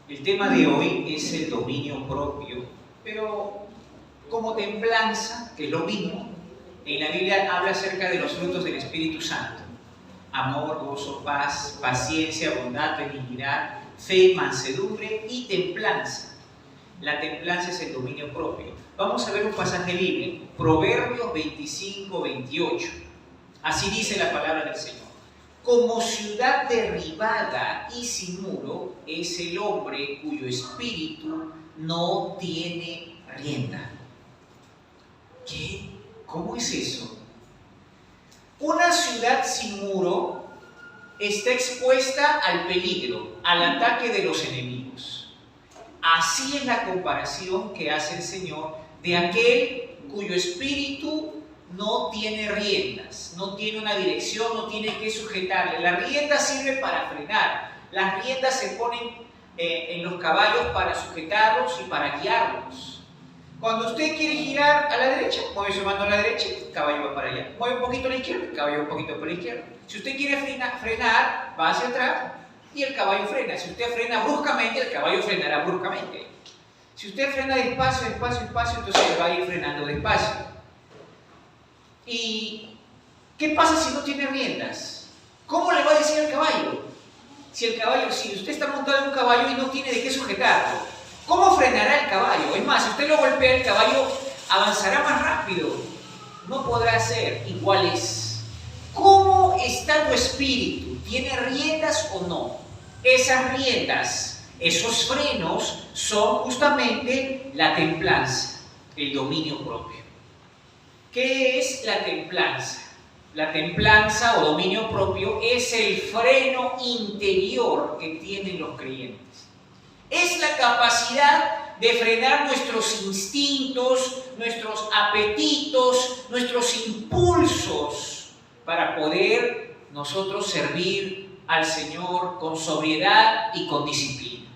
El tema de hoy es el dominio propio, pero como templanza, que es lo mismo, en la Biblia habla acerca de los frutos del Espíritu Santo: amor, gozo, paz, paciencia, bondad, benignidad, fe, mansedumbre y templanza. La templanza es el dominio propio. Vamos a ver un pasaje bíblico, Proverbios 25, 28. Así dice la palabra del Señor: como ciudad derribada y sin muro es el hombre cuyo espíritu no tiene rienda. ¿Qué? ¿Cómo es eso? Una ciudad sin muro está expuesta al peligro, al ataque de los enemigos. Así es la comparación que hace el Señor de aquel cuyo espíritu no tiene riendas, no tiene una dirección, no tiene que sujetarle. La rienda sirve para frenar. Las riendas se ponen en los caballos para sujetarlos y para guiarlos. Cuando usted quiere girar a la derecha, mueve su mano a la derecha, el caballo va para allá. Mueve un poquito a la izquierda, el caballo va un poquito para la izquierda. Si usted quiere frenar, va hacia atrás y el caballo frena. Si usted frena bruscamente, el caballo frenará bruscamente. Si usted frena despacio, despacio, despacio, entonces va a ir frenando despacio. ¿Y qué pasa si no tiene riendas? ¿Cómo le va a decir al caballo? Si usted está montado en un caballo y no tiene de qué sujetarlo, ¿cómo frenará el caballo? Es más, si usted lo golpea, el caballo avanzará más rápido. No podrá ser iguales. ¿Cómo está tu espíritu? ¿Tiene riendas o no? Esas riendas, esos frenos, son justamente la templanza, el dominio propio. ¿Qué es la templanza? La templanza o dominio propio es el freno interior que tienen los creyentes. Es la capacidad de frenar nuestros instintos, nuestros apetitos, nuestros impulsos para poder nosotros servir al Señor con sobriedad y con disciplina.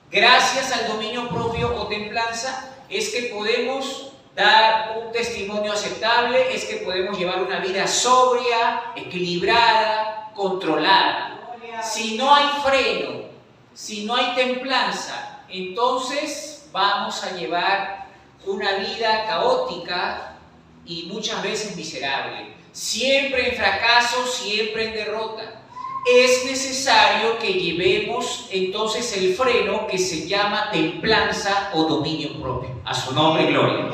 Gracias al dominio propio o templanza es que podemos dar un testimonio aceptable, es que podemos llevar una vida sobria, equilibrada, controlada. Si no hay freno, si no hay templanza, entonces vamos a llevar una vida caótica y muchas veces miserable. Siempre en fracaso, siempre en derrota. Es necesario que llevemos entonces el freno que se llama templanza o dominio propio. A su nombre, gloria.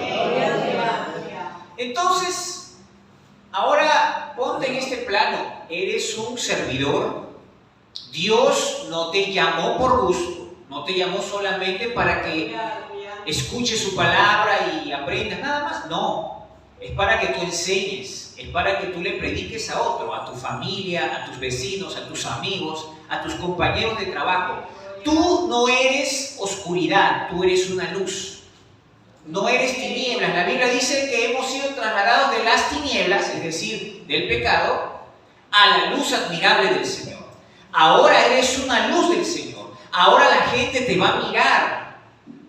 Entonces, ahora ponte en este plano. Eres un servidor. Dios no te llamó por gusto, no te llamó solamente para que escuches su palabra y aprendas nada más. No, es para que tú enseñes, es para que tú le prediques a otro, a tu familia, a tus vecinos, a tus amigos, a tus compañeros de trabajo. Tú no eres oscuridad, tú eres una luz. No eres tinieblas. La Biblia dice que hemos sido trasladados de las tinieblas, es decir, del pecado, a la luz admirable del Señor. Ahora eres una luz del Señor. Ahora la gente te va a mirar.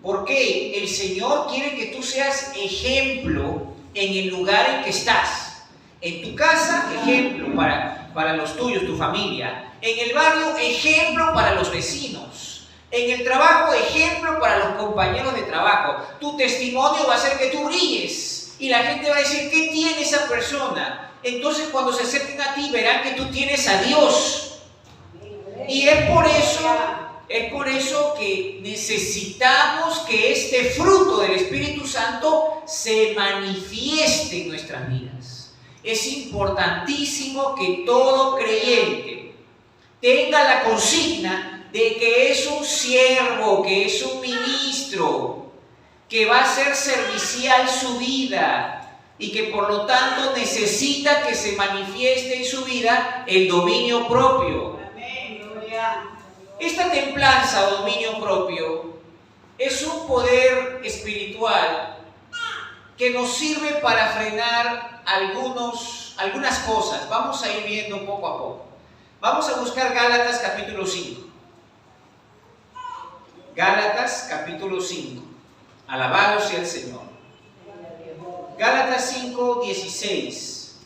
¿Por qué? El Señor quiere que tú seas ejemplo en el lugar en que estás. En tu casa, ejemplo para los tuyos, tu familia. En el barrio, ejemplo para los vecinos. En el trabajo, ejemplo para los compañeros de trabajo. Tu testimonio va a hacer que tú brilles. Y la gente va a decir, ¿qué tiene esa persona? Entonces cuando se acerquen a ti, verán que tú tienes a Dios. Y es por eso que necesitamos que este fruto del Espíritu Santo se manifieste en nuestras vidas. Es importantísimo que todo creyente tenga la consigna de que es un siervo, que es un ministro, que va a ser servicial su vida y que por lo tanto necesita que se manifieste en su vida el dominio propio. Esta templanza o dominio propio es un poder espiritual que nos sirve para frenar algunas cosas. Vamos a ir viendo poco a poco. Vamos a buscar Gálatas capítulo 5. Gálatas capítulo 5. Alabado sea el Señor. Gálatas 5, 16.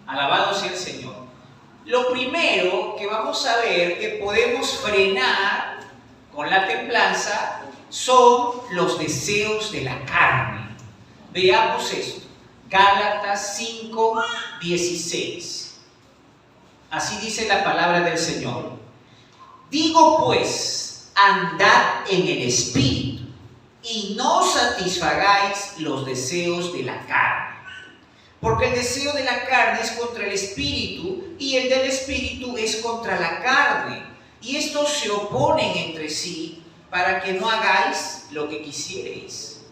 Alabado sea el Señor. Lo primero que vamos a ver que podemos frenar con la templanza son los deseos de la carne. Veamos esto. Gálatas 5:16. Así dice la palabra del Señor. Digo pues, andad en el Espíritu y no satisfagáis los deseos de la carne. Porque el deseo de la carne es contra el Espíritu y el del Espíritu es contra la carne. Y estos se oponen entre sí para que no hagáis lo que quisierais.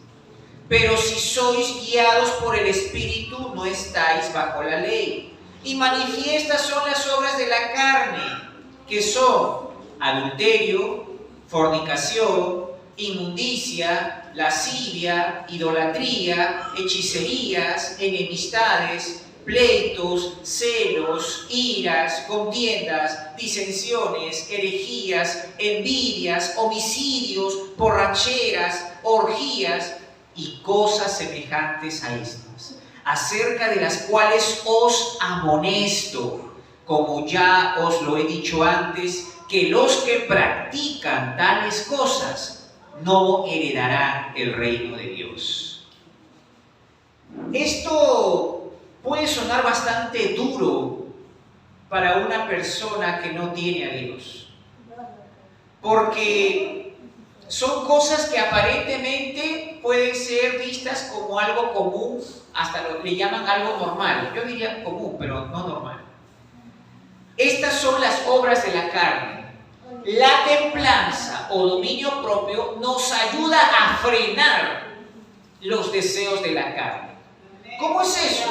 Pero si sois guiados por el Espíritu, no estáis bajo la ley. Y manifiestas son las obras de la carne, que son adulterio, fornicación, inmundicia, lascivia, idolatría, hechicerías, enemistades, pleitos, celos, iras, contiendas, disensiones, herejías, envidias, homicidios, borracheras, orgías y cosas semejantes a estas, acerca de las cuales os amonesto, como ya os lo he dicho antes, que los que practican tales cosas no heredarán el reino de Dios. Esto puede sonar bastante duro para una persona que no tiene a Dios, porque son cosas que aparentemente pueden ser vistas como algo común, hasta le llaman algo normal. Yo diría común, pero no normal. Estas son las obras de la carne. La templanza o dominio propio nos ayuda a frenar los deseos de la carne. ¿Cómo es eso?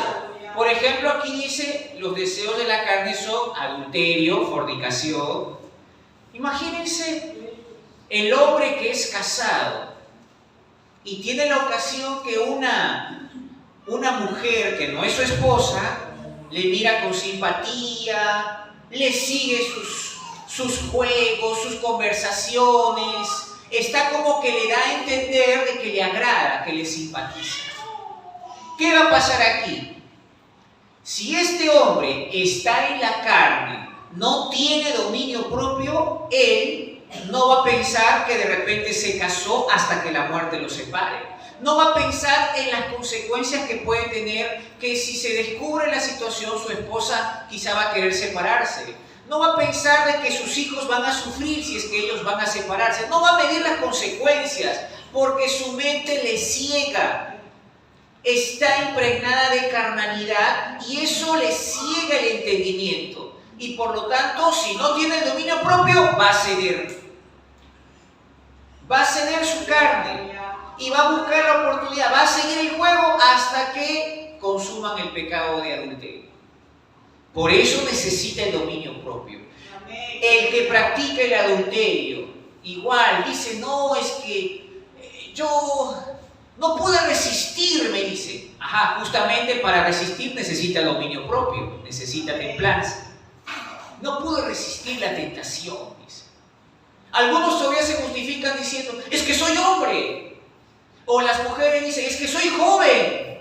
Por ejemplo, aquí dice, los deseos de la carne son adulterio, fornicación. Imagínense el hombre que es casado y tiene la ocasión que una mujer que no es su esposa le mira con simpatía, le sigue sus juegos, sus conversaciones, está como que le da a entender de que le agrada, que le simpatiza. ¿Qué va a pasar aquí? Si este hombre está en la carne, no tiene dominio propio, él no va a pensar que de repente se casó hasta que la muerte lo separe. No va a pensar en las consecuencias que puede tener, que si se descubre la situación, su esposa quizá va a querer separarse. No va a pensar de que sus hijos van a sufrir si es que ellos van a separarse. No va a medir las consecuencias, porque su mente le ciega. Está impregnada de carnalidad y eso le ciega el entendimiento. Y por lo tanto, si no tiene el dominio propio, va a ceder. Va a ceder su carne y va a buscar la oportunidad. Va a seguir el juego hasta que consuman el pecado de adulterio. Por eso necesita el dominio propio. El que practica el adulterio, igual, dice, no, es que yo no pude resistirme, dice. Ajá, justamente para resistir necesita dominio propio, necesita templanza. No pude resistir la tentación, dice. Algunos todavía se justifican diciendo, es que soy hombre. O las mujeres dicen, es que soy joven.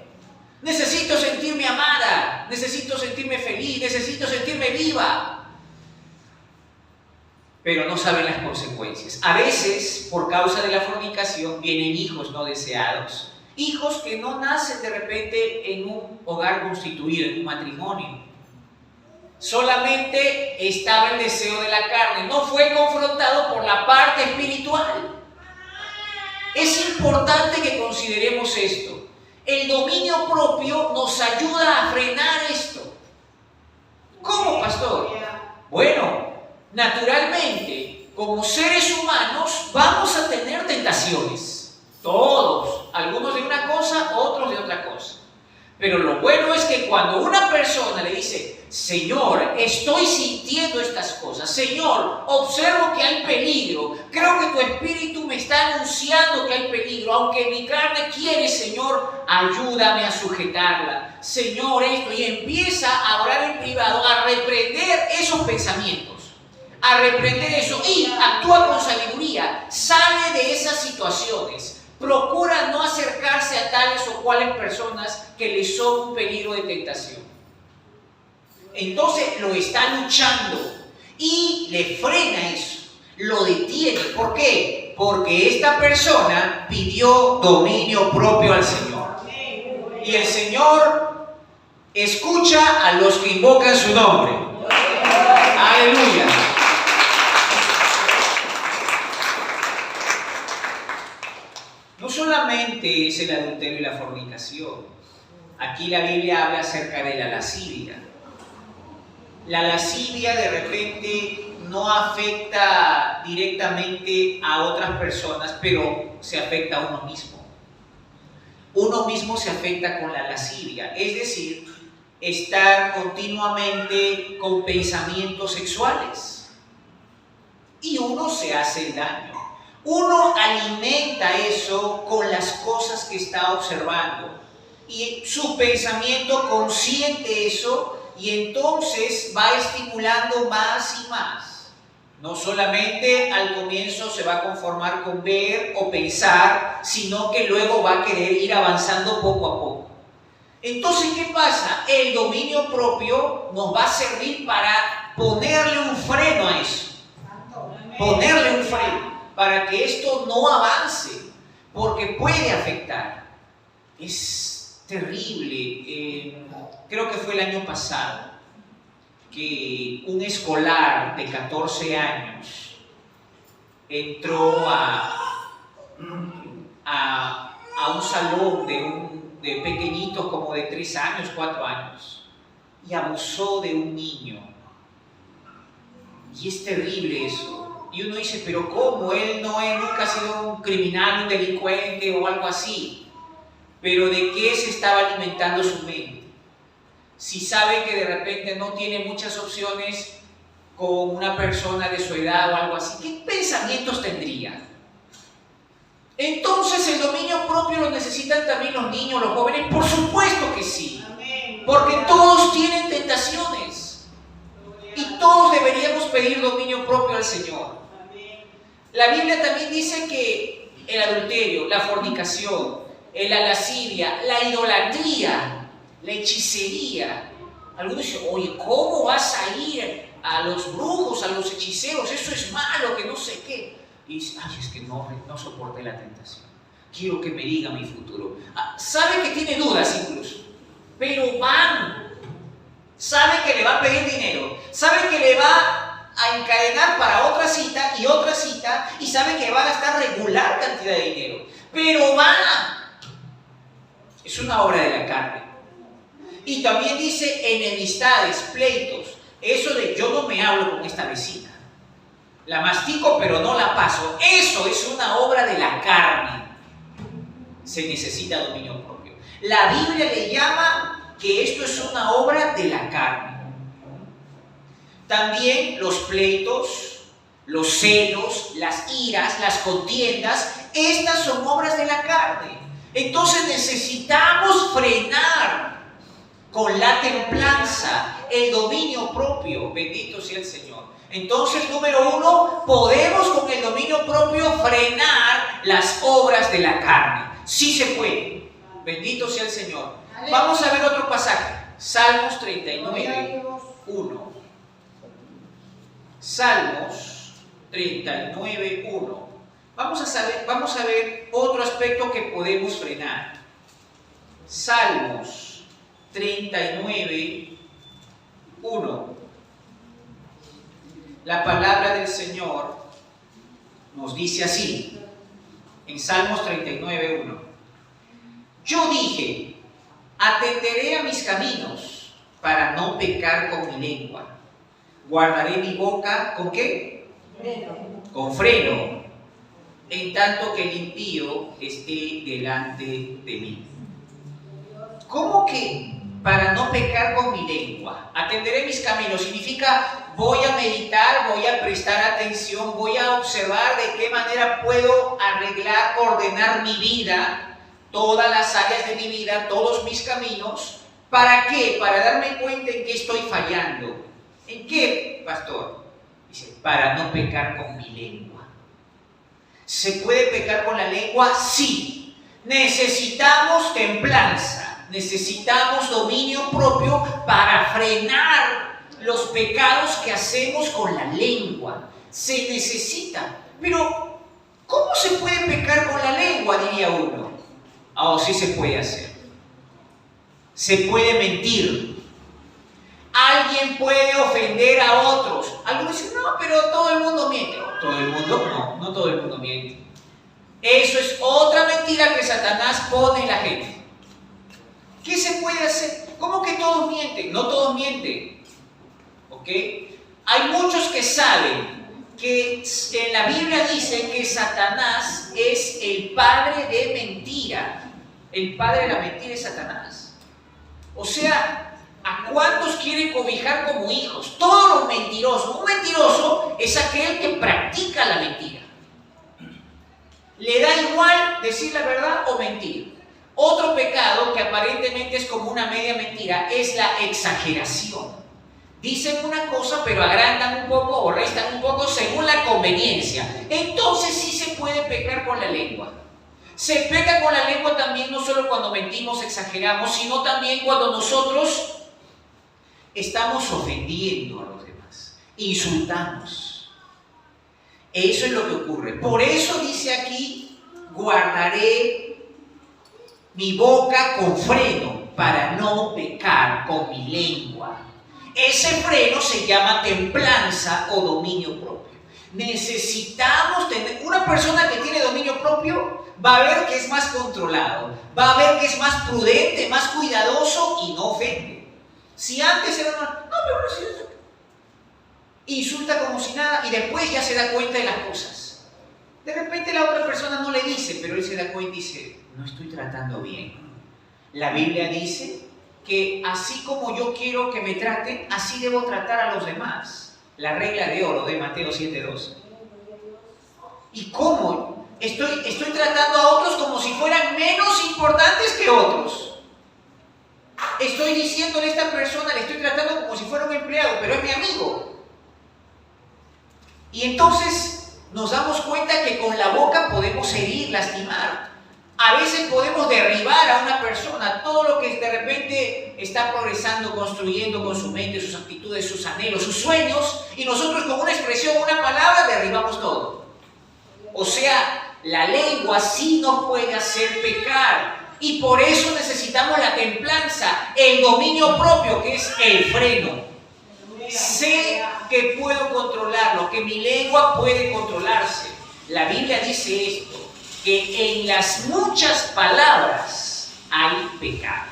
Necesito sentirme amada, necesito sentirme feliz, necesito sentirme viva. Pero no saben las consecuencias. A veces, por causa de la fornicación, vienen hijos no deseados. Hijos que no nacen de repente en un hogar constituido, en un matrimonio. Solamente estaba el deseo de la carne, no fue confrontado por la parte espiritual. Es importante que consideremos esto. El dominio propio nos ayuda a frenar esto. ¿Cómo, pastor? Bueno, naturalmente, como seres humanos, vamos a tener tentaciones. Todos. Algunos de una cosa, otros de otra cosa. Pero lo bueno es que cuando una persona le dice, Señor, estoy sintiendo estas cosas. Señor, observo que hay peligro. Creo que tu espíritu me está anunciando que hay peligro. Aunque mi carne quiere, Señor, ayúdame a sujetarla. Señor, esto. Y empieza a orar en privado, a reprender esos pensamientos. A reprender eso. Y actúa con sabiduría. Sale de esas situaciones. Procura no acercarse a tales o cuales personas que le son un peligro de tentación. Entonces lo está luchando y le frena eso, lo detiene. ¿Por qué? Porque esta persona pidió dominio propio al Señor. Y el Señor escucha a los que invocan su nombre. Aleluya. No solamente es el adulterio y la fornicación. Aquí la Biblia habla acerca de la lascivia. La lascivia de repente no afecta directamente a otras personas, pero se afecta a uno mismo. Uno mismo se afecta con la lascivia, es decir, estar continuamente con pensamientos sexuales. Y uno se hace el daño. Uno alimenta eso con las cosas que está observando. Y su pensamiento consiente eso y entonces va estimulando más y más. No solamente al comienzo se va a conformar con ver o pensar, sino que luego va a querer ir avanzando poco a poco. Entonces, ¿qué pasa? El dominio propio nos va a servir para ponerle un freno a eso. Ponerle un freno para que esto no avance, porque puede afectar. Es terrible. Creo que fue el año pasado que un escolar de 14 años entró a un salón de pequeñitos como de 3 años, 4 años y abusó de un niño. Y es terrible eso. Y uno dice, pero ¿cómo? Él nunca ha sido un criminal, un delincuente o algo así. Pero ¿de qué se estaba alimentando su mente? Si sabe que de repente no tiene muchas opciones con una persona de su edad o algo así, ¿qué pensamientos tendría? Entonces, ¿el dominio propio lo necesitan también los niños, los jóvenes? Por supuesto que sí. Porque todos tienen tentaciones. Y todos deberíamos pedir dominio propio al Señor. La Biblia también dice que el adulterio, la fornicación, la lascivia, la idolatría, la hechicería. Algunos dicen, oye, ¿cómo vas a ir a los brujos, a los hechiceros? Eso es malo, que no sé qué. Y dice, ay, es que no soporté la tentación. Quiero que me diga mi futuro. Sabe que tiene dudas incluso, pero van. Sabe que le va a pedir dinero. Sabe que le va a encadenar para otra cita, y sabe que va a gastar regular cantidad de dinero. Pero va. Es una obra de la carne. Y también dice enemistades, pleitos. Eso de yo no me hablo con esta vecina. La mastico pero no la paso. Eso es una obra de la carne. Se necesita dominio propio. La Biblia le llama que esto es una obra de la carne. También los pleitos, los celos, las iras, las contiendas, estas son obras de la carne. Entonces necesitamos frenar con la templanza, el dominio propio. Bendito sea el Señor. Entonces, número 1, podemos con el dominio propio frenar las obras de la carne. Sí se puede. Bendito sea el Señor. Vamos a ver otro pasaje. Salmos 39, 1. Salmos 39, 1. Vamos a ver otro aspecto que podemos frenar. Salmos 39, 1. La palabra del Señor nos dice así, en Salmos 39, 1. Yo dije, atenderé a mis caminos para no pecar con mi lengua. Guardaré mi boca, ¿con qué? Con freno, en tanto que el impío esté delante de mí. ¿Cómo que para no pecar con mi lengua? Atenderé mis caminos significa voy a meditar, voy a prestar atención, voy a observar de qué manera puedo arreglar, ordenar mi vida, todas las áreas de mi vida, todos mis caminos. ¿Para qué? Para darme cuenta en qué estoy fallando. ¿En qué, pastor? Dice, para no pecar con mi lengua. ¿Se puede pecar con la lengua? Sí. Necesitamos templanza. necesitamos dominio propio para frenar los pecados que hacemos con la lengua. Se necesita. Pero, ¿cómo se puede pecar con la lengua? Diría uno. Sí se puede hacer. Se puede mentir. Alguien puede ofender a otros. Algunos dicen, no, pero todo el mundo miente. ¿Todo el mundo? No todo el mundo miente. Eso es otra mentira que Satanás pone en la gente. ¿Qué se puede hacer? ¿Cómo que todos mienten? No todos mienten. ¿Ok? Hay muchos que saben que en la Biblia dice que Satanás es el padre de mentira. El padre de la mentira es Satanás. O sea, ¿a cuántos quiere cobijar como hijos? Todos los mentirosos. Un mentiroso es aquel que practica la mentira. Le da igual decir la verdad o mentir. Otro pecado que aparentemente es como una media mentira es la exageración. Dicen una cosa pero agrandan un poco o restan un poco según la conveniencia. Entonces sí se puede pecar con la lengua. Se peca con la lengua también no solo cuando mentimos, exageramos, sino también cuando nosotros estamos ofendiendo a los demás, insultamos. Eso es lo que ocurre. Por eso dice aquí, guardaré mi boca con freno para no pecar con mi lengua. Ese freno se llama templanza o dominio propio. Necesitamos tener, una persona que tiene dominio propio va a ver que es más controlado, va a ver que es más prudente, más cuidadoso y no ofende. Si antes era no, si eso, insulta como si nada y después ya se da cuenta de las cosas. De repente la otra persona no le dice, pero él se da cuenta y dice, no estoy tratando bien. La Biblia dice que así como yo quiero que me traten, así debo tratar a los demás. La regla de oro de Mateo 7:12. ¿Y cómo? Estoy tratando a otros como si fueran menos importantes que otros. Estoy diciéndole a esta persona, le estoy tratando como si fuera un empleado, pero es mi amigo. Y entonces nos damos cuenta que con la boca podemos herir, lastimar. A veces podemos derribar a una persona, todo lo que de repente está progresando, construyendo con su mente, sus actitudes, sus anhelos, sus sueños, y nosotros con una expresión, una palabra, derribamos todo. O sea, la lengua sí nos puede hacer pecar, y por eso necesitamos la templanza, el dominio propio, que es el freno. Sé que puedo controlarlo, que mi lengua puede controlarse. La Biblia dice esto, que en las muchas palabras hay pecado.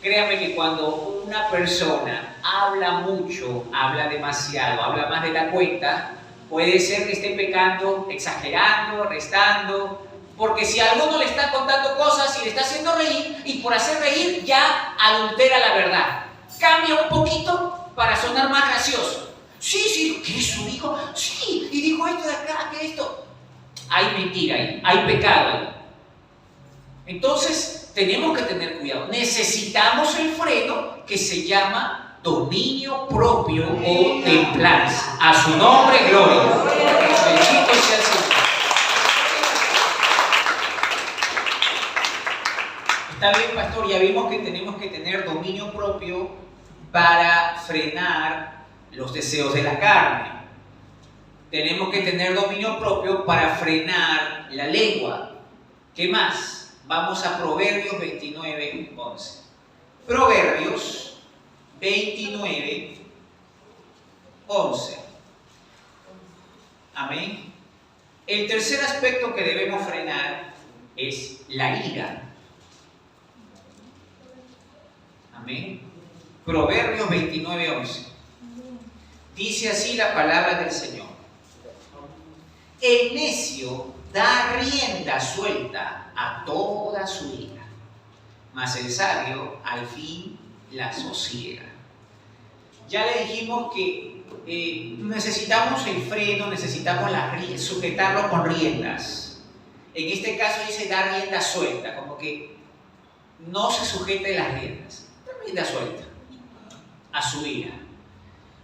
Créame que cuando una persona habla mucho, habla demasiado, habla más de la cuenta, puede ser que esté pecando, exagerando, restando, porque si a alguno le está contando cosas y le está haciendo reír, y por hacer reír ya adultera la verdad. Cambia un poquito para sonar más gracioso. Sí, ¿qué eso dijo? Sí, y dijo esto de acá, que esto. Hay mentira ahí, hay pecado ahí. Entonces, tenemos que tener cuidado. Necesitamos el freno que se llama dominio propio o templanza. A su nombre, gloria. Bendito sea el Señor. Está bien, pastor, ya vimos que tenemos que tener dominio propio para frenar los deseos de la carne. Tenemos que tener dominio propio para frenar la lengua. ¿Qué más? Vamos a Proverbios 29:11. Proverbios 29:11. Amén. El tercer aspecto que debemos frenar es la ira. Amén. Proverbios 29:11. Dice así la palabra del Señor. El necio da rienda suelta a toda su ira, mas el sabio al fin la sosiega. Ya le dijimos que necesitamos el freno, necesitamos sujetarlo con riendas. En este caso dice dar rienda suelta, como que no se sujete las riendas, da rienda suelta a su ira.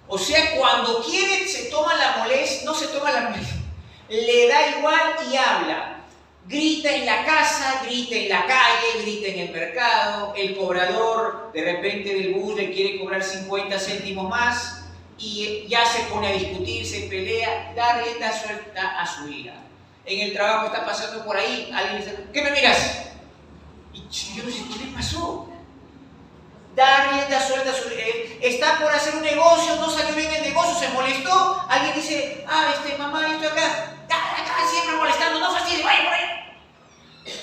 O sea, cuando quiere se toma la molestia, no se toma la molestia, le da igual y habla. grita en la casa, grita en la calle, grita en el mercado, el cobrador de repente del bus le quiere cobrar 50 céntimos más y ya se pone a discutir, se pelea, da rienda suelta a su ira. En el trabajo está pasando por ahí, alguien dice, ¿qué me miras? Y yo no sé, ¿qué le pasó? Da rienda suelta a su ira. Está por hacer un negocio, no salió bien el negocio, se molestó, alguien dice, mamá, estoy acá. Siempre molestando, no fastidies, vaya por ahí.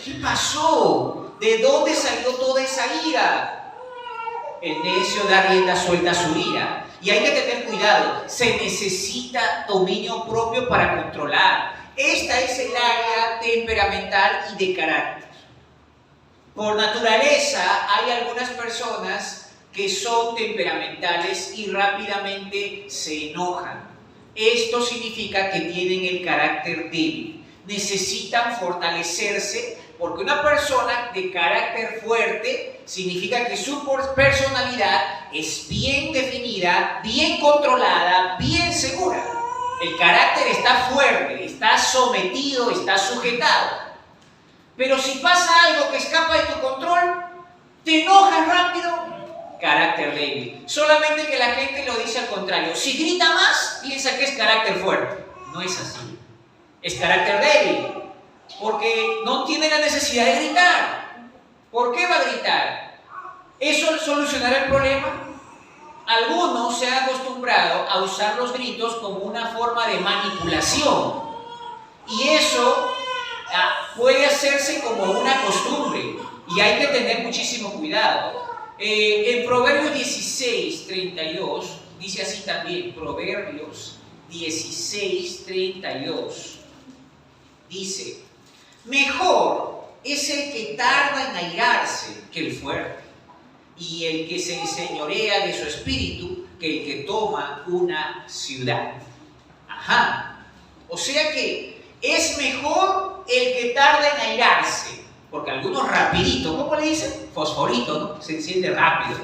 ¿Qué pasó? ¿De dónde salió toda esa ira? El necio da rienda suelta a su ira. Y hay que tener cuidado. Se necesita dominio propio para controlar. Esta es el área temperamental y de carácter. Por naturaleza, hay algunas personas que son temperamentales y rápidamente se enojan. Esto significa que tienen el carácter débil. Necesitan fortalecerse porque una persona de carácter fuerte significa que su personalidad es bien definida, bien controlada, bien segura. El carácter está fuerte, está sometido, está sujetado. Pero si pasa algo que escapa de tu control, te enojas rápido. Carácter débil. Solamente que la gente lo dice al contrario. Si grita más, piensa que es carácter fuerte. No es así. Es carácter débil. Porque no tiene la necesidad de gritar. ¿Por qué va a gritar? ¿Eso solucionará el problema? Algunos se han acostumbrado a usar los gritos como una forma de manipulación. Y eso puede hacerse como una costumbre. Y hay que tener muchísimo cuidado. En Proverbios 16:32 dice así también, Proverbios 16:32 dice, mejor es el que tarda en airarse que el fuerte, y el que se enseñorea de su espíritu que el que toma una ciudad. Ajá, o sea que es mejor el que tarda en airarse. Porque algunos rapidito, ¿cómo le dicen? Fosforito, ¿no? Se enciende rápido.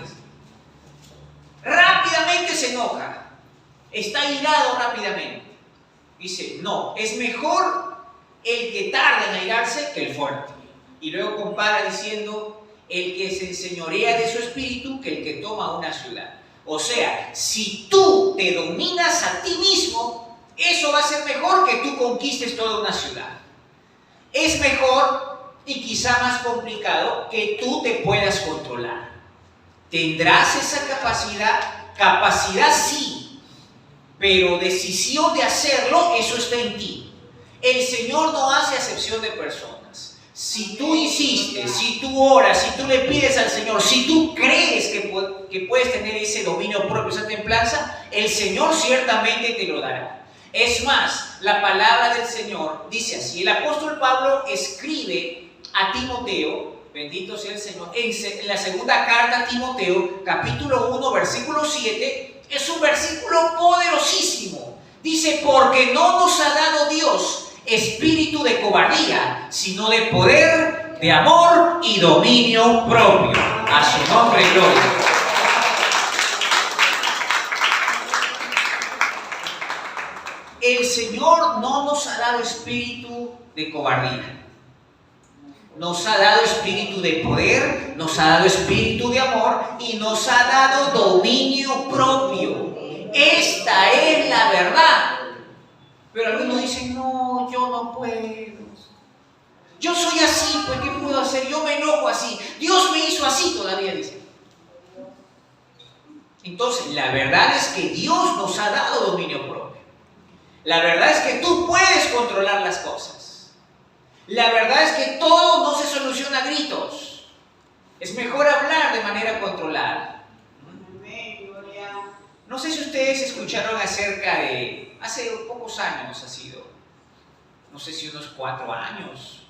Rápidamente se enoja. Está airado rápidamente. Dice, no, es mejor el que tarda en airarse que el fuerte. Y luego compara diciendo, el que se enseñorea de su espíritu que el que toma una ciudad. O sea, si tú te dominas a ti mismo, eso va a ser mejor que tú conquistes toda una ciudad. Es mejor y quizá más complicado que tú te puedas controlar. ¿Tendrás esa capacidad? Capacidad sí, pero decisión de hacerlo, eso está en ti. El Señor no hace acepción de personas. Si tú insistes, si tú oras, si tú le pides al Señor, si tú crees que puedes tener ese dominio propio, esa templanza, el Señor ciertamente te lo dará. Es más, la palabra del Señor dice así. El apóstol Pablo escribe a Timoteo, bendito sea el Señor, en la segunda carta a Timoteo, capítulo 1, versículo 7, es un versículo poderosísimo. Dice, porque no nos ha dado Dios espíritu de cobardía, sino de poder, de amor y dominio propio. A su nombre, gloria. El Señor no nos ha dado espíritu de cobardía. Nos ha dado espíritu de poder, nos ha dado espíritu de amor y nos ha dado dominio propio. Esta es la verdad. Pero algunos dicen, no, yo no puedo. Yo soy así, pues ¿qué puedo hacer? Yo me enojo así. Dios me hizo así todavía, dicen. Entonces, la verdad es que Dios nos ha dado dominio propio. La verdad es que tú puedes controlar las cosas. La verdad es que todo no se soluciona a gritos. Es mejor hablar de manera controlada. No sé si ustedes escucharon acerca de, hace pocos años ha sido, no sé si unos 4 años,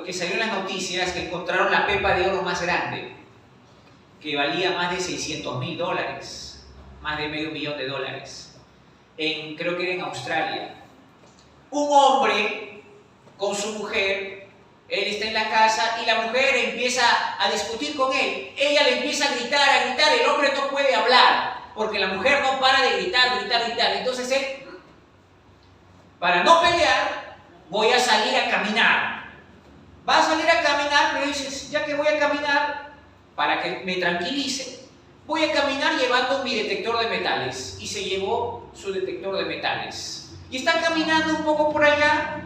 que salió en las noticias que encontraron la pepa de oro más grande, que valía más de $600,000, más de $500,000, creo que era en Australia. Un hombre con su mujer, él está en la casa y la mujer empieza a discutir con él. Ella le empieza a gritar, el hombre no puede hablar, porque la mujer no para de gritar. Entonces él, para no pelear, voy a salir a caminar. Va a salir a caminar, pero dices, ya que voy a caminar, para que me tranquilice, voy a caminar llevando mi detector de metales. Y se llevó su detector de metales. Y está caminando un poco por allá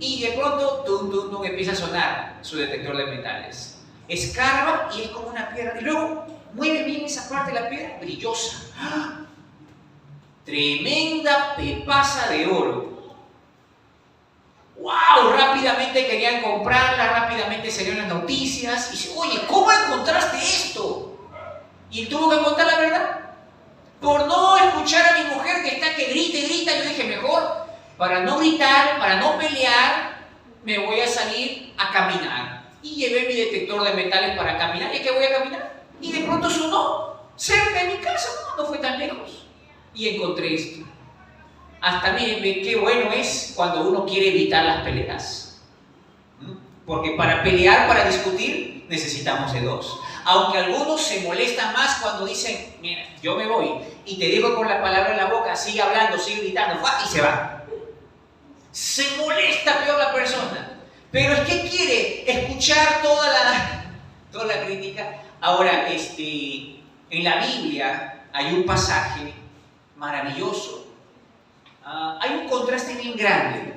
y de pronto, tum, tum, tum, empieza a sonar su detector de metales. Escarba y es como una piedra. Y luego mueve bien esa parte de la piedra, brillosa. ¡Ah! Tremenda pepaza de oro. ¡Wow! Rápidamente querían comprarla, rápidamente salieron las noticias. Y dice, oye, ¿cómo encontraste esto? Y él tuvo que contar la verdad. Por no escuchar a mi mujer que está que grita y grita, yo dije, mejor, para no gritar, para no pelear, me voy a salir a caminar. Y llevé mi detector de metales para caminar. ¿Y qué voy a caminar? Y de pronto sonó cerca de mi casa, no fue tan lejos. Y encontré esto. Hasta miren, qué bueno es cuando uno quiere evitar las peleas. Porque para pelear, para discutir, necesitamos de dos. Aunque algunos se molestan más cuando dicen, mira, yo me voy y te digo con la palabra en la boca, sigue hablando, sigue gritando, y se va. Se molesta peor la persona. Pero es que quiere escuchar toda la crítica. Ahora, en la Biblia hay un pasaje maravilloso. Hay un contraste bien grande.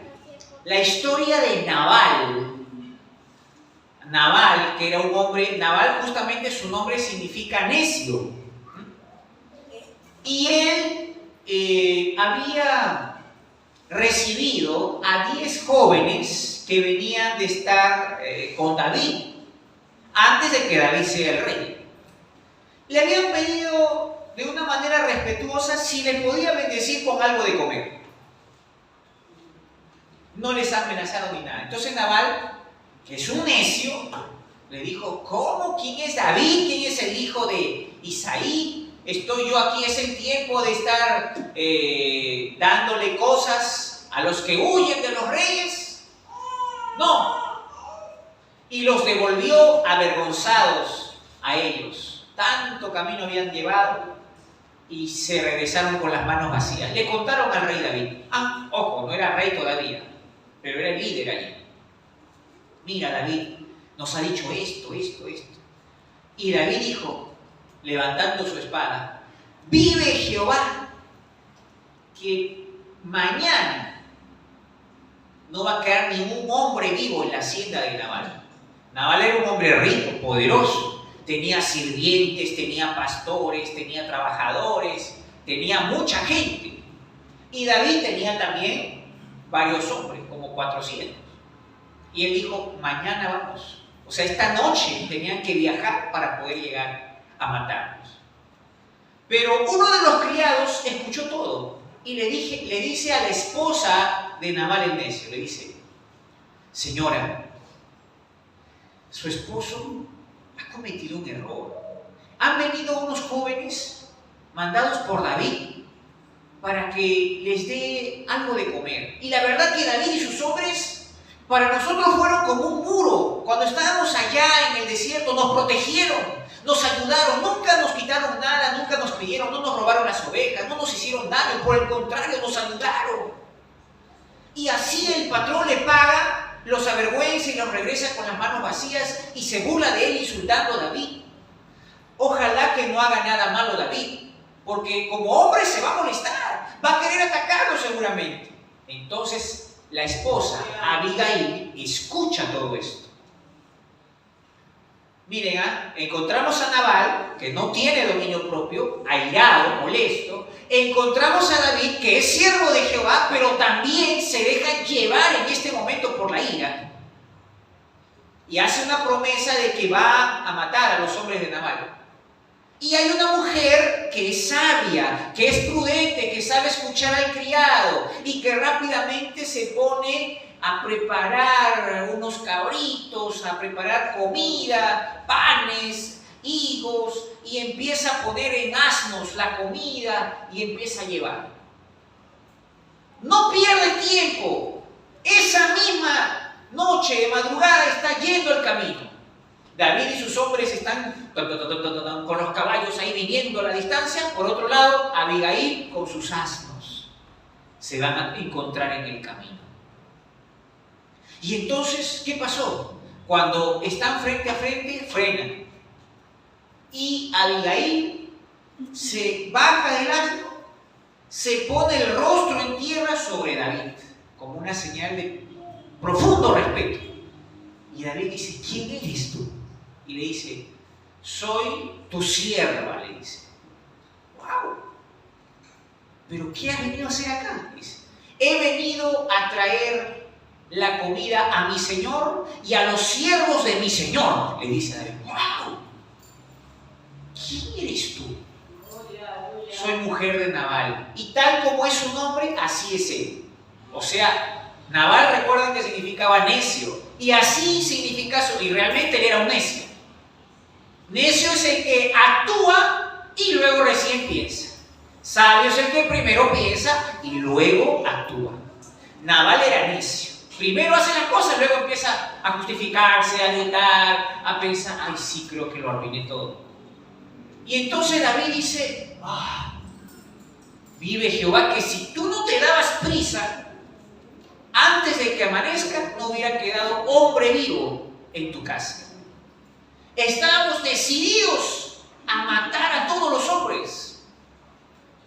La historia de Nabal. Nabal, que era un hombre, Nabal justamente su nombre significa necio. Y él había recibido a 10 jóvenes que venían de estar con David, antes de que David sea el rey. Le habían pedido de una manera respetuosa si les podía bendecir con algo de comer. No les amenazaron ni nada. Entonces Nabal, que es un necio, le dijo, ¿cómo? ¿Quién es David? ¿Quién es el hijo de Isaí? Estoy yo aquí, es el tiempo de estar dándole cosas a los que huyen de los reyes. No. Y los devolvió avergonzados a ellos. Tanto camino habían llevado y se regresaron con las manos vacías. Le contaron al rey David. Ojo, no era rey todavía, pero era el líder allí. Mira, David nos ha dicho esto. Y David dijo, levantando su espada, vive Jehová, que mañana no va a quedar ningún hombre vivo en la hacienda de Nabal. Nabal era un hombre rico, poderoso, tenía sirvientes, tenía pastores, tenía trabajadores, tenía mucha gente. Y David tenía también varios hombres, como 400. Y él dijo, mañana vamos. O sea, esta noche tenían que viajar para poder llegar a matarnos. Pero uno de los criados escuchó todo y le dice a la esposa de Nabal el necio, le dice, señora, su esposo ha cometido un error. Han venido unos jóvenes mandados por David para que les dé algo de comer. Y la verdad que David y sus hombres para nosotros fueron como un muro. Cuando estábamos allá en el desierto nos protegieron, nos ayudaron, nunca nos quitaron nada, nunca nos pidieron, no nos robaron las ovejas, no nos hicieron daño, por el contrario nos ayudaron. Y así el patrón le paga, los avergüenza y los regresa con las manos vacías y se burla de él insultando a David. Ojalá que no haga nada malo David, porque como hombre se va a molestar, va a querer atacarlo seguramente. Entonces la esposa, Abigail, escucha todo esto. Miren, encontramos a Nabal, que no tiene dominio propio, airado, molesto. Encontramos a David, que es siervo de Jehová, pero también se deja llevar en este momento por la ira. Y hace una promesa de que va a matar a los hombres de Nabal. Y hay una mujer que es sabia, que es prudente, que sabe escuchar al criado y que rápidamente se pone a preparar unos cabritos, a preparar comida, panes, higos, y empieza a poner en asnos la comida y empieza a llevar. No pierde tiempo. Esa misma noche de madrugada está yendo el camino. David y sus hombres están con los caballos ahí viniendo a la distancia. Por otro lado, Abigail con sus asnos se van a encontrar en el camino. Y entonces, ¿qué pasó? Cuando están frente a frente, frenan. Y Abigail se baja del asno, se pone el rostro en tierra sobre David, como una señal de profundo respeto. Y David dice, ¿quién eres tú? Y le dice, soy tu sierva, le dice. ¡Wow! ¿Pero qué has venido a hacer acá? Dice, he venido a traer la comida a mi señor y a los siervos de mi señor, le dice David. ¡Wow! ¿Quién eres tú? Soy mujer de Nabal. Y tal como es su nombre, así es él. O sea, Nabal, recuerden que significaba necio. Y así significa y realmente él era un necio. Necio es el que actúa y luego recién piensa. Sabio es el que primero piensa y luego actúa. Nabal era necio. Primero hace las cosas, luego empieza a justificarse, a gritar, a pensar, ay sí, creo que lo arruiné todo. Y entonces David dice, vive Jehová, que si tú no te dabas prisa, antes de que amanezca, no hubiera quedado hombre vivo en tu casa. Estábamos decididos a matar a todos los hombres,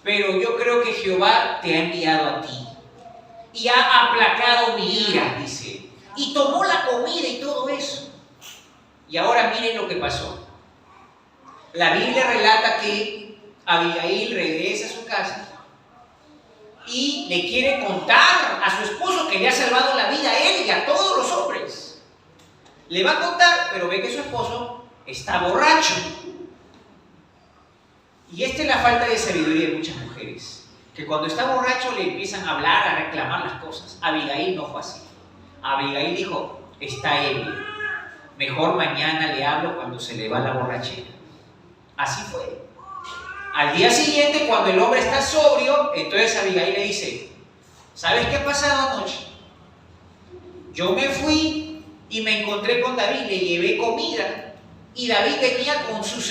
pero yo creo que Jehová te ha enviado a ti y ha aplacado mi ira, dice, y tomó la comida y todo eso. Y ahora miren lo que pasó. La Biblia relata que Abigail regresa a su casa y le quiere contar a su esposo que le ha salvado la vida a él y a todos los hombres. Le va a contar, pero ve que su esposo está borracho. Y esta es la falta de sabiduría de muchas mujeres, que cuando está borracho le empiezan a hablar, a reclamar las cosas. Abigail no fue así. Abigail dijo, está ebrio, mejor mañana le hablo cuando se le va la borrachera. Así fue. Al día siguiente, cuando el hombre está sobrio, entonces Abigail le dice, ¿sabes qué ha pasado anoche? Yo me fui y me encontré con David, le llevé comida y David venía con sus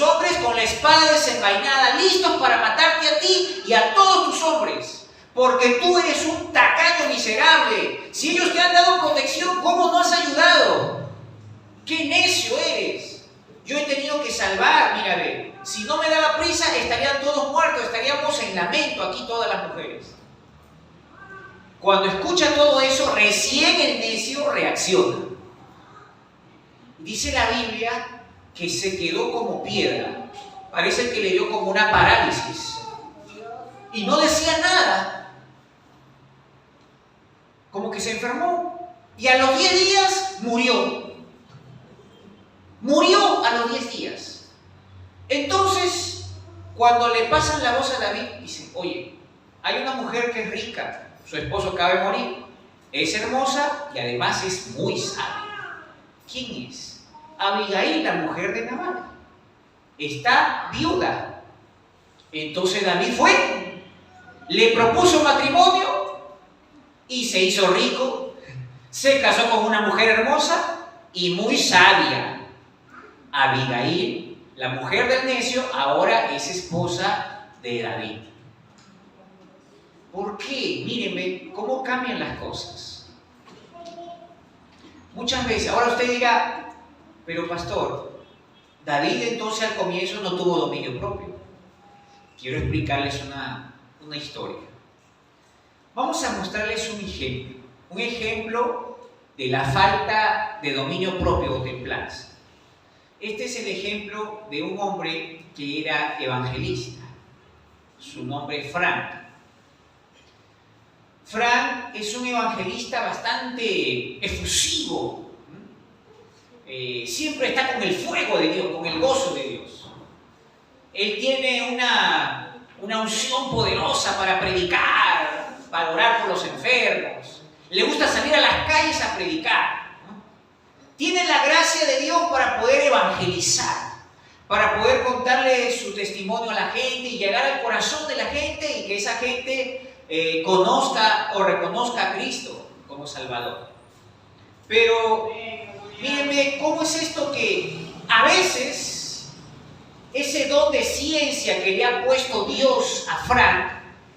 hombres con la espada desenvainada, listos para matarte a ti y a todos tus hombres, porque tú eres un tacaño miserable. Si ellos te han dado protección, ¿cómo no has ayudado? ¡Qué necio eres! Yo he tenido que salvar, mira, ve, si no me daba prisa estarían todos muertos, estaríamos en lamento aquí todas las mujeres. Cuando escucha todo eso, recién el necio reacciona. Dice la Biblia que se quedó como piedra, parece que le dio como una parálisis y no decía nada, como que se enfermó y a los 10 días murió. Murió a los 10 días. Entonces, cuando le pasan la voz a David, dice, oye, hay una mujer que es rica, su esposo acaba de morir, es hermosa y además es muy sabia. ¿Quién es? Abigail, la mujer de Nabal. Está viuda. Entonces David fue, le propuso matrimonio y se hizo rico, se casó con una mujer hermosa y muy sabia. Abigail, la mujer del necio, ahora es esposa de David. ¿Por qué? Mírenme cómo cambian las cosas. Muchas veces, ahora usted dirá, pero pastor, David entonces al comienzo no tuvo dominio propio. Quiero explicarles una historia. Vamos a mostrarles un ejemplo de la falta de dominio propio o templanza. Este es el ejemplo de un hombre que era evangelista. Su nombre es Frank. Frank es un evangelista bastante efusivo. Siempre está con el fuego de Dios, con el gozo de Dios. Él tiene una unción poderosa para predicar, para orar por los enfermos. Le gusta salir a las calles a predicar. Tiene la gracia de Dios para poder evangelizar, para poder contarle su testimonio a la gente y llegar al corazón de la gente y que esa gente conozca o reconozca a Cristo como Salvador. Pero mírenme cómo es esto que a veces ese don de ciencia que le ha puesto Dios a Frank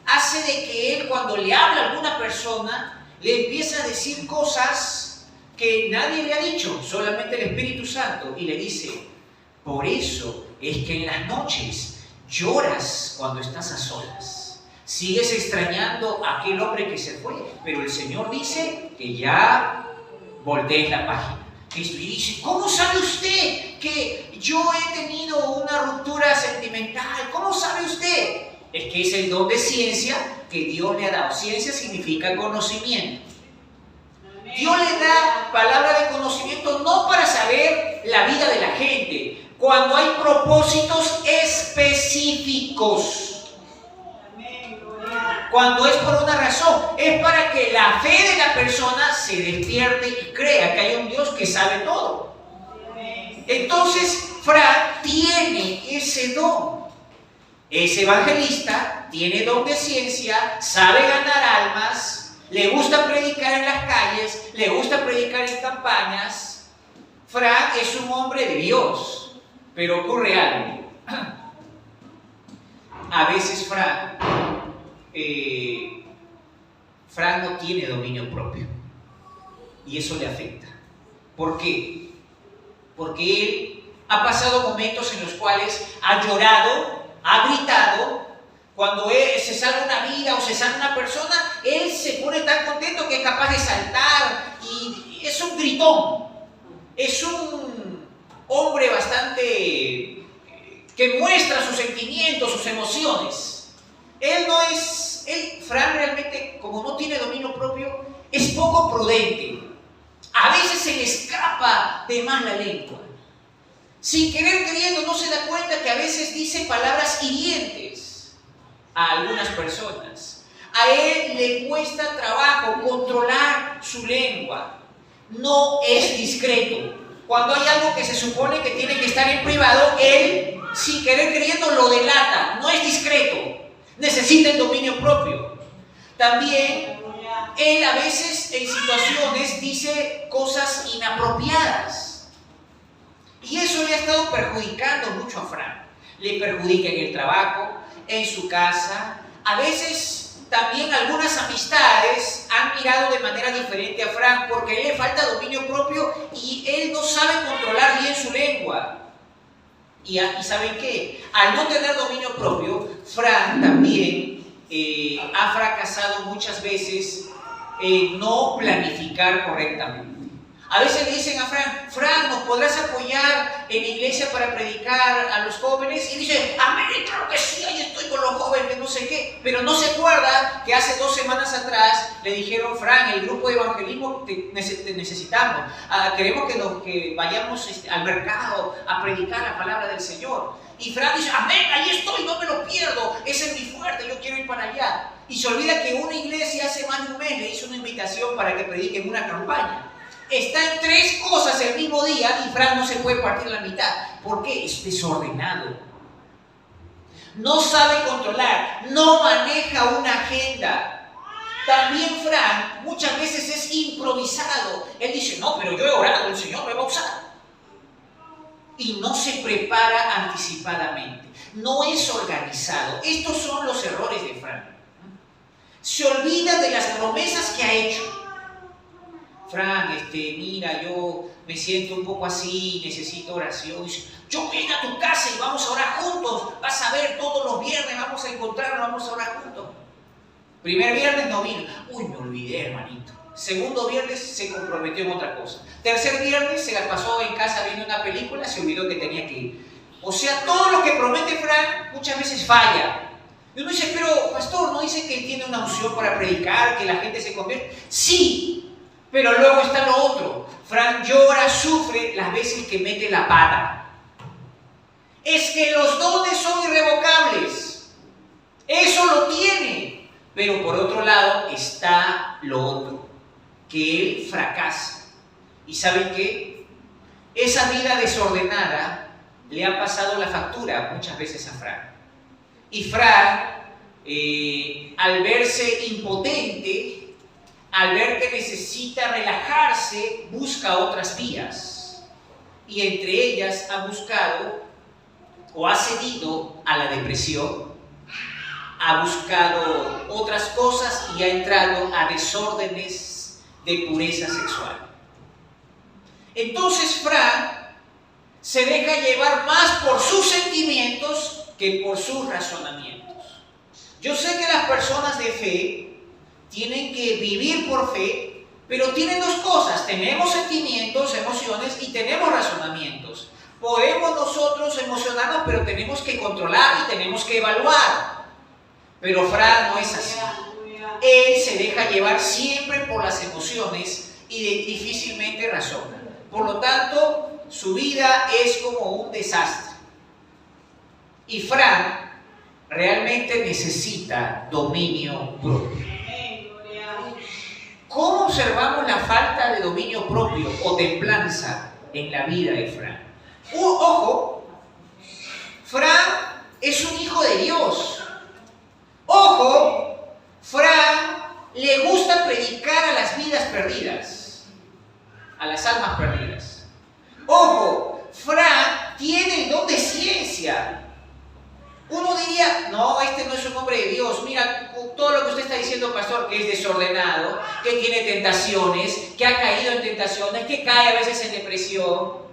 hace de que él, cuando le habla a alguna persona, le empieza a decir cosas que nadie le ha dicho, solamente el Espíritu Santo, y le dice, por eso es que en las noches lloras cuando estás a solas. Sigues extrañando a aquel hombre que se fue, pero el Señor dice que ya voltees la página. Y dice, ¿cómo sabe usted que yo he tenido una ruptura sentimental? ¿Cómo sabe usted? Es que es el don de ciencia que Dios le ha dado. Ciencia significa conocimiento. Dios le da palabra de conocimiento no para saber la vida de la gente, cuando hay propósitos específicos. Cuando es por una razón, es para que la fe de la persona se despierte y crea que hay un Dios que sabe todo. Entonces, Fran tiene ese don. Es evangelista, tiene don de ciencia, sabe ganar almas, le gusta predicar en las calles, le gusta predicar en campañas. Fran es un hombre de Dios, pero ocurre algo. A veces Fran no tiene dominio propio y eso le afecta. ¿Por qué? Porque él ha pasado momentos en los cuales ha llorado, ha gritado. Cuando se salva una vida o se salva una persona, él se pone tan contento que es capaz de saltar y es un gritón. Es un hombre bastante que muestra sus sentimientos, sus emociones. Fran realmente, como no tiene dominio propio, es poco prudente. A veces se le escapa de más la lengua. Sin querer queriendo, no se da cuenta que a veces dice palabras hirientes a algunas personas. A él le cuesta trabajo controlar su lengua. No es discreto. Cuando hay algo que se supone que tiene que estar en privado, él, sin querer queriendo, lo delata. No es discreto. Necesita el dominio propio. También, él a veces en situaciones dice cosas inapropiadas. Y eso le ha estado perjudicando mucho a Fran. Le perjudica en el trabajo, en su casa. A veces también algunas amistades han mirado de manera diferente a Fran porque a él le falta dominio propio y él no sabe controlar bien su lengua. Y ¿saben qué? Al no tener dominio propio, Fran también ha fracasado muchas veces en no planificar correctamente. A veces le dicen a Fran, ¿nos podrás apoyar en la iglesia para predicar a los jóvenes? Y dice, amén, claro que sí, ahí estoy con los jóvenes, no sé qué. Pero no se acuerda que hace 2 semanas atrás le dijeron, Fran, el grupo de evangelismo te necesitamos. Queremos que vayamos al mercado a predicar la palabra del Señor. Y Fran dice, amén, ahí estoy, no me lo pierdo, ese es mi fuerte, yo quiero ir para allá. Y se olvida que una iglesia hace más de un mes le hizo una invitación para que predique en una campaña. Está en 3 cosas el mismo día y Fran no se puede partir la mitad. ¿Por qué? Es desordenado. No sabe controlar, no maneja una agenda. También Fran muchas veces es improvisado. Él dice, no, pero yo he orado, el Señor me va a usar. Y no se prepara anticipadamente. No es organizado. Estos son los errores de Fran. Se olvida de las promesas que ha hecho. Fran, mira, yo me siento un poco así, necesito oración. Yo voy a tu casa y vamos a orar juntos. Vas a ver, todos los viernes vamos a encontrarnos, vamos a orar juntos. Primer viernes no vino. Uy, me olvidé, hermanito. Segundo viernes se comprometió en otra cosa. Tercer viernes se la pasó en casa viendo una película, se olvidó que tenía que ir. O sea, todo lo que promete Fran muchas veces falla. Y uno dice, pero pastor, ¿no dice que él tiene una unción para predicar, que la gente se convierte? Sí. Pero luego está lo otro. Fran llora, sufre las veces que mete la pata. Es que los dones son irrevocables. Eso lo tiene. Pero por otro lado está lo otro. Que él fracasa. ¿Y saben qué? Esa vida desordenada le ha pasado la factura muchas veces a Fran. Y Fran, al verse impotente, al ver que necesita relajarse, busca otras vías. Y entre ellas ha buscado o ha cedido a la depresión, ha buscado otras cosas y ha entrado a desórdenes de pureza sexual. Entonces Fran se deja llevar más por sus sentimientos que por sus razonamientos. Yo sé que las personas de fe tienen que vivir por fe, pero tienen dos cosas: tenemos sentimientos, emociones y tenemos razonamientos. Podemos nosotros emocionarnos, pero tenemos que controlar y tenemos que evaluar. Pero Fran no es así. Él se deja llevar siempre por las emociones y difícilmente razona. Por lo tanto, su vida es como un desastre. Y Fran realmente necesita dominio propio. ¿Cómo observamos la falta de dominio propio o templanza en la vida de Fran? Ojo, Fran es un hijo de Dios. Ojo, Fran le gusta predicar a las vidas perdidas, a las almas perdidas. Ojo, Fran tiene el don de ciencia. Uno diría, no, este no es un hombre de Dios. Mira, todo lo que usted está diciendo, pastor, que es desordenado, que tiene tentaciones, que ha caído en tentaciones, que cae a veces en depresión.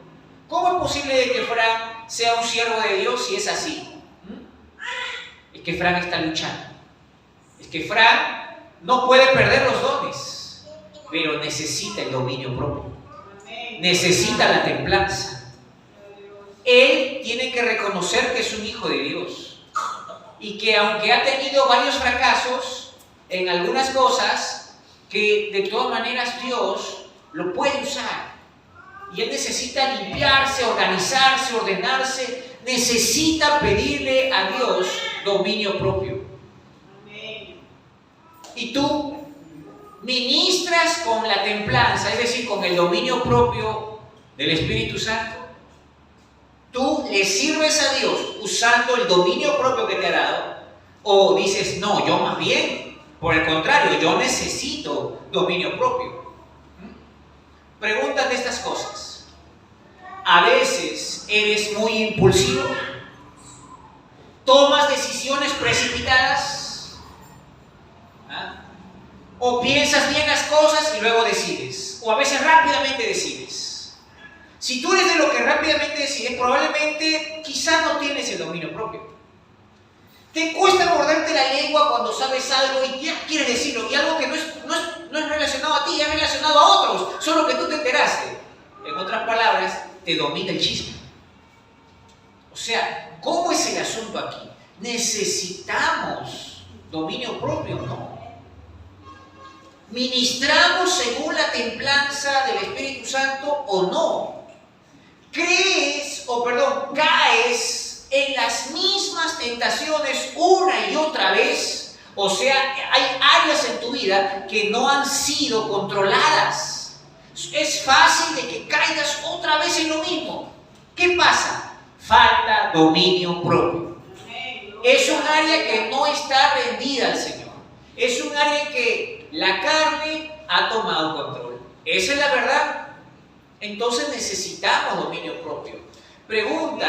¿Cómo es posible de que Fran sea un siervo de Dios si es así? Es que Fran está luchando. Es que Fran no puede perder los dones, pero necesita el dominio propio. Necesita la templanza. Él tiene que reconocer que es un hijo de Dios y que aunque ha tenido varios fracasos en algunas cosas, que de todas maneras Dios lo puede usar. Y él necesita limpiarse, organizarse, ordenarse, necesita pedirle a Dios dominio propio. Y tú ministras con la templanza, es decir, con el dominio propio del Espíritu Santo. Tú le sirves a Dios usando el dominio propio que te ha dado, o dices, no, yo más bien, por el contrario, yo necesito dominio propio. Pregúntate estas cosas. A veces eres muy impulsivo, tomas decisiones precipitadas, o piensas bien las cosas y luego decides, o a veces rápidamente decides. Si tú eres de lo que rápidamente decides, probablemente quizás no tienes el dominio propio. Te cuesta morderte la lengua cuando sabes algo y ya quieres decirlo, y algo que no es relacionado a ti, es relacionado a otros, solo que tú te enteraste. En otras palabras, te domina el chisme. O sea, ¿cómo es el asunto aquí? ¿Necesitamos dominio propio? No. ¿Ministramos según la templanza del Espíritu Santo o no? ¿Caes en las mismas tentaciones una y otra vez? O sea, hay áreas en tu vida que no han sido controladas. Es fácil de que caigas otra vez en lo mismo. ¿Qué pasa? Falta dominio propio. Es un área que no está rendida al Señor. Es un área en que la carne ha tomado control. Esa es la verdad. Entonces necesitamos dominio propio. Pregunta: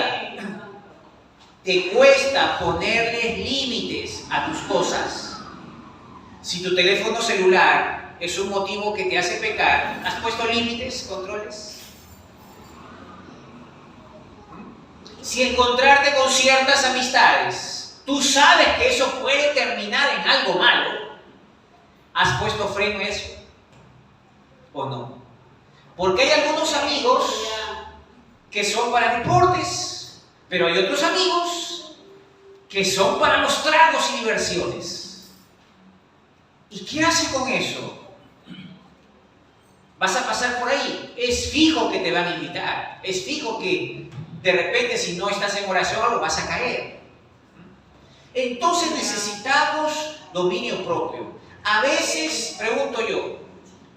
¿te cuesta ponerles límites a tus cosas? Si tu teléfono celular es un motivo que te hace pecar, ¿has puesto límites, controles? Si encontrarte con ciertas amistades, tú sabes que eso puede terminar en algo malo, ¿has puesto freno a eso? ¿O no? Porque hay algunos amigos que son para deportes, pero hay otros amigos que son para los tragos y diversiones. ¿Y qué haces con eso? Vas a pasar por ahí. Es fijo que te van a invitar. Es fijo que de repente, si no estás en oración, lo vas a caer. Entonces necesitamos dominio propio. A veces, pregunto yo,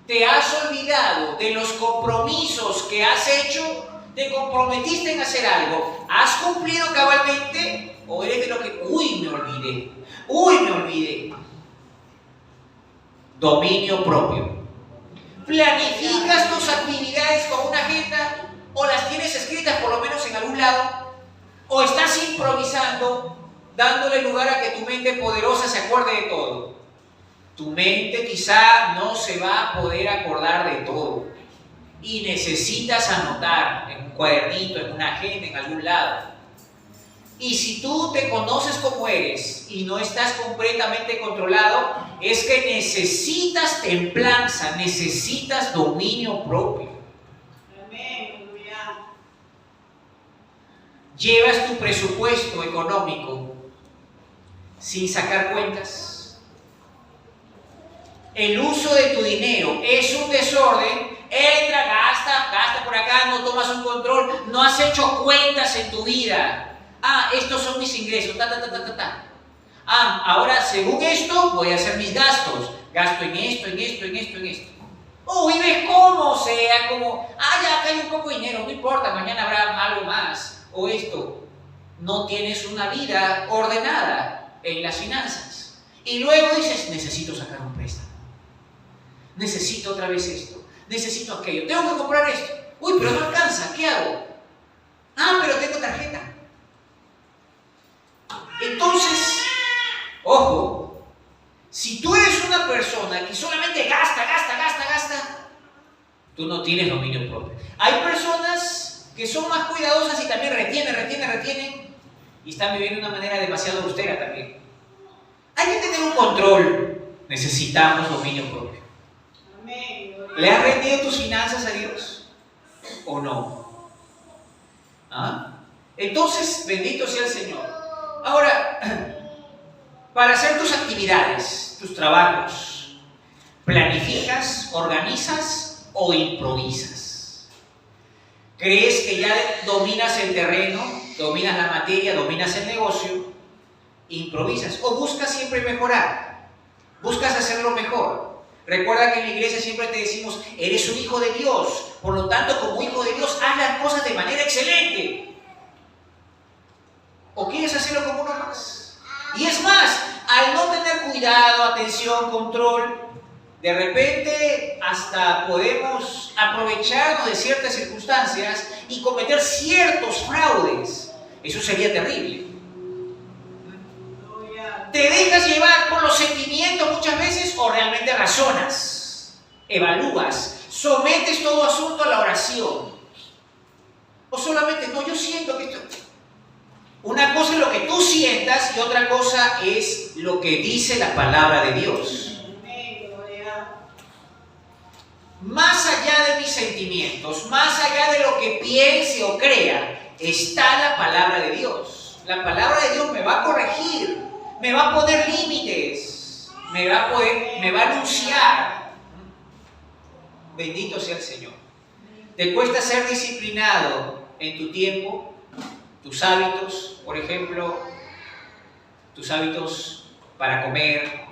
¿te has olvidado de los compromisos que has hecho? ¿Te comprometiste en hacer algo? ¿Has cumplido cabalmente? ¿O eres de lo que, me olvidé? Dominio propio. ¿Planificas tus actividades con una agenda? ¿O las tienes escritas por lo menos en algún lado? ¿O estás improvisando, dándole lugar a que tu mente poderosa se acuerde de todo? Tu mente quizá no se va a poder acordar de todo y necesitas anotar en un cuadernito, en una agenda, en algún lado. Y si tú te conoces como eres y no estás completamente controlado, es que necesitas templanza, necesitas dominio propio. Llevas tu presupuesto económico sin sacar cuentas. El uso de tu dinero es un desorden. Entra, gasta por acá, no tomas un control, no has hecho cuentas en tu vida. Estos son mis ingresos, ahora según esto voy a hacer mis gastos. Gasto en esto, en esto, en esto, en esto. Vives como sea, ya acá hay un poco de dinero, no importa, mañana habrá algo más. O esto, no tienes una vida ordenada en las finanzas. Y luego dices, necesito sacar un préstamo. Necesito otra vez esto, necesito aquello, tengo que comprar esto. Pero no alcanza, ¿qué hago? Pero tengo tarjeta. Entonces, ojo, si tú eres una persona que solamente gasta, tú no tienes dominio propio. Hay personas que son más cuidadosas y también retienen y están viviendo de una manera demasiado austera también. Hay que tener un control. Necesitamos dominio propio. ¿Le has rendido tus finanzas a Dios o no? Entonces, bendito sea el Señor. Ahora, para hacer tus actividades, tus trabajos, ¿planificas, organizas o improvisas? ¿Crees que ya dominas el terreno, dominas la materia, dominas el negocio? ¿Improvisas o buscas siempre mejorar? ¿Buscas hacerlo mejor? Recuerda que en la iglesia siempre te decimos, eres un hijo de Dios, por lo tanto, como hijo de Dios, haz las cosas de manera excelente. ¿O quieres hacerlo como uno más? Y es más, al no tener cuidado, atención, control, de repente hasta podemos aprovecharnos de ciertas circunstancias y cometer ciertos fraudes. Eso sería terrible. ¿Te dejas llevar por los sentimientos muchas veces o realmente razonas, evalúas, sometes todo asunto a la oración? O solamente, yo siento que esto... Una cosa es lo que tú sientas y otra cosa es lo que dice la palabra de Dios. Más allá de mis sentimientos, más allá de lo que piense o crea, está la palabra de Dios. La palabra de Dios me va a corregir, me va a poner límites, me va a anunciar. Bendito sea el Señor. ¿Te cuesta ser disciplinado en tu tiempo? Tus hábitos, por ejemplo, tus hábitos para comer,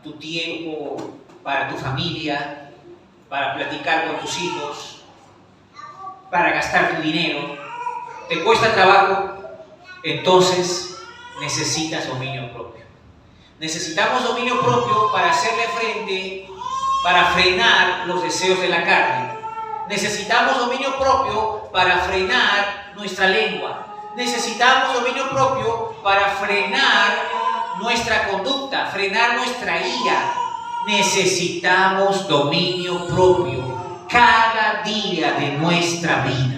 tu tiempo para tu familia, para platicar con tus hijos, para gastar tu dinero. ¿Te cuesta trabajo? Entonces necesitas dominio propio. Necesitamos dominio propio para hacerle frente, para frenar los deseos de la carne. Necesitamos dominio propio para frenar nuestra lengua. Necesitamos dominio propio para frenar nuestra conducta, frenar nuestra ira. Necesitamos dominio propio cada día de nuestra vida.